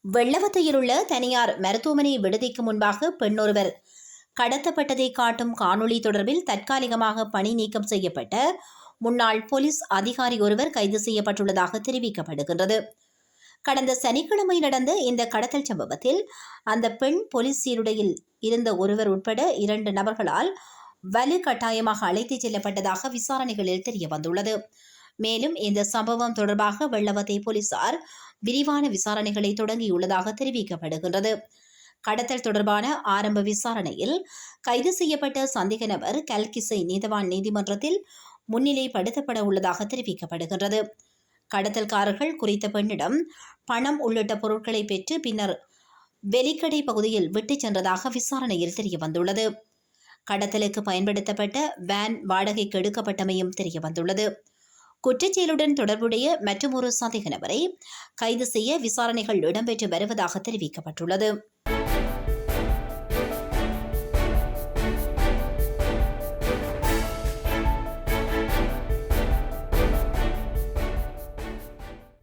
வெள்ளவத்தையில் உள்ள தனியார் மருத்துவமனை விடுதிக்கு முன்பாக பெண்ணொருவர் கடத்தப்பட்டதை காட்டும் காணொளி தொடர்பில் தற்காலிகமாக பணி நீக்கம் செய்யப்பட்ட முன்னாள் போலீஸ் அதிகாரி ஒருவர் கைது செய்யப்பட்டுள்ளதாக தெரிவிக்கப்படுகின்றது. கடந்த சனிக்கிழமை நடந்த இந்த கடத்தல் சம்பவத்தில் அந்த பெண் போலீஸ் சீருடையில் இருந்த ஒருவர் உட்பட 2 நபர்களால் வலுக்கட்டாயமாக அழைத்துச் செல்லப்பட்டதாக விசாரணைகளில் தெரியவந்துள்ளது. மேலும் இந்த சம்பவம் தொடர்பாக வெள்ளவத்தை போலீசார் விரிவான விசாரணைகளை தொடங்கியுள்ளதாக தெரிவிக்கப்படுகின்றது. கடத்தல் தொடர்பான ஆரம்ப விசாரணையில் கைது செய்யப்பட்ட சந்தேக நபர் கல்கிசை நீதவான் நீதிமன்றத்தில் முன்னிலைப்படுத்தப்பட உள்ளதாக தெரிவிக்கப்படுகின்றது. கடத்தல்காரர்கள் குறித்த பெண்ணிடம் பணம் உள்ளிட்ட பொருட்களை பெற்று பின்னர் வெலிக்கடை பகுதியில் விட்டுச் சென்றதாக விசாரணையில் தெரியவந்துள்ளது. கடத்தலுக்கு பயன்படுத்தப்பட்ட வேன் வாடகைக்கு எடுக்கப்பட்டமையும் தெரியவந்துள்ளது. குற்றச்செயலுடன் தொடர்புடைய மற்றொரு சந்தேக நபரை கைது செய்ய விசாரணைகள் இடம்பெற்று வருவதாக தெரிவிக்கப்பட்டுள்ளது.